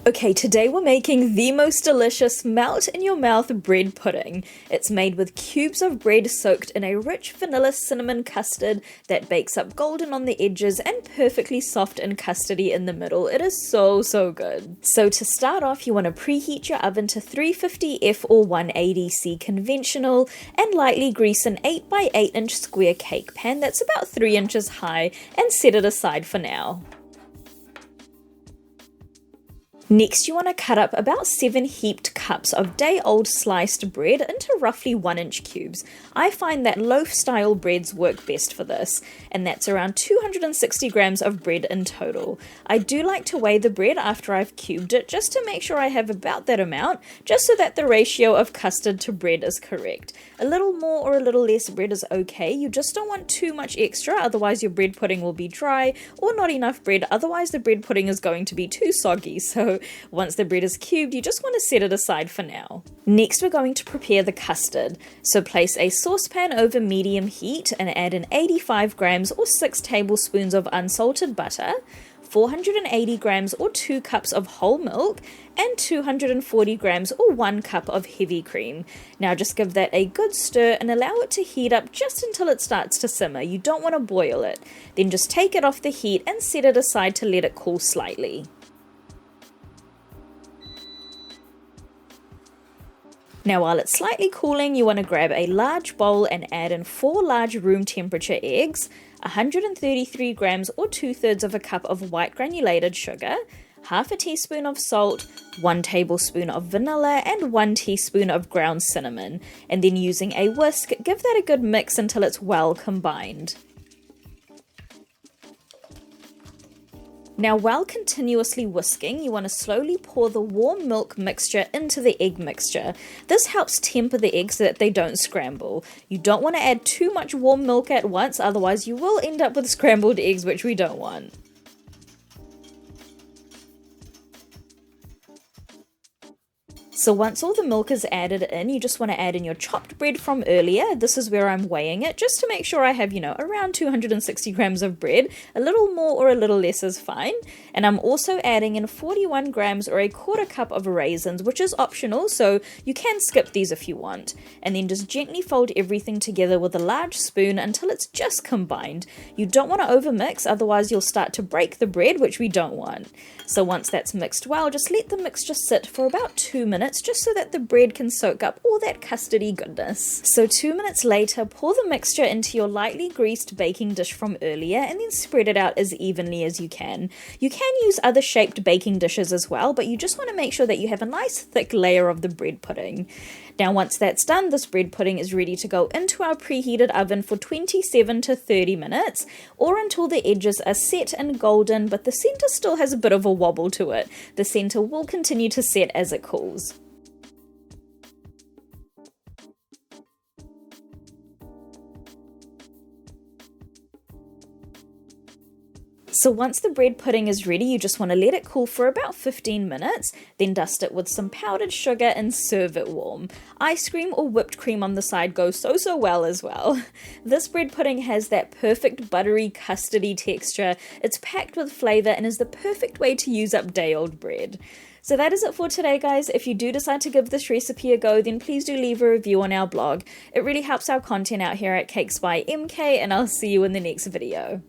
Okay, today we're making the most delicious melt-in-your-mouth bread pudding. It's made with cubes of bread soaked in a rich vanilla cinnamon custard that bakes up golden on the edges and perfectly soft and custardy in the middle. It is so good. So to start off, you want to preheat your oven to 350F or 180C conventional and lightly grease an 8 by 8 inch square cake pan that's about 3 inches high and set it aside for now. Next, you want to cut up about 7 heaped cups of day-old sliced bread into roughly 1-inch cubes. I find that loaf-style breads work best for this, and that's around 260 grams of bread in total. I do like to weigh the bread after I've cubed it just to make sure I have about that amount, just so that the ratio of custard to bread is correct. A little more or a little less bread is okay, you just don't want too much extra, otherwise your bread pudding will be dry, or not enough bread, otherwise the bread pudding is going to be too soggy, so once the bread is cubed, you just want to set it aside for now. Next, we're going to prepare the custard. So place a saucepan over medium heat and add in 85 grams or 6 tablespoons of unsalted butter, 480 grams or 2 cups of whole milk, and 240 grams or 1 cup of heavy cream. Now just give that a good stir and allow it to heat up just until it starts to simmer. You don't want to boil it. Then just take it off the heat and set it aside to let it cool slightly. Now while it's slightly cooling, you want to grab a large bowl and add in 4 large room temperature eggs, 133 grams or 2/3 of a cup of white granulated sugar, half a teaspoon of salt, 1 tablespoon of vanilla, and 1 teaspoon of ground cinnamon. And then using a whisk, give that a good mix until it's well combined. Now while continuously whisking, you want to slowly pour the warm milk mixture into the egg mixture. This helps temper the eggs so that they don't scramble. You don't want to add too much warm milk at once, otherwise you will end up with scrambled eggs, which we don't want. So once all the milk is added in, you just want to add in your chopped bread from earlier. This is where I'm weighing it, just to make sure I have, around 260 grams of bread. A little more or a little less is fine. And I'm also adding in 41 grams or a 1/4 cup of raisins, which is optional, so you can skip these if you want. And then just gently fold everything together with a large spoon until it's just combined. You don't want to overmix, otherwise you'll start to break the bread, which we don't want. So once that's mixed well, just let the mixture sit for about 2 minutes, just so that the bread can soak up all that custardy goodness. So 2 minutes later, pour the mixture into your lightly greased baking dish from earlier and then spread it out as evenly as you can. You can use other shaped baking dishes as well, but you just want to make sure that you have a nice thick layer of the bread pudding. Now once that's done, this bread pudding is ready to go into our preheated oven for 27 to 30 minutes, or until the edges are set and golden, but the center still has a bit of a wobble to it. The center will continue to set as it cools. So once the bread pudding is ready, you just want to let it cool for about 15 minutes, then dust it with some powdered sugar and serve it warm. Ice cream or whipped cream on the side goes so well as well. This bread pudding has that perfect buttery custardy texture. It's packed with flavor and is the perfect way to use up day-old bread. So that is it for today, guys. If you do decide to give this recipe a go, then please do leave a review on our blog. It really helps our content out here at Cakes by MK, and I'll see you in the next video.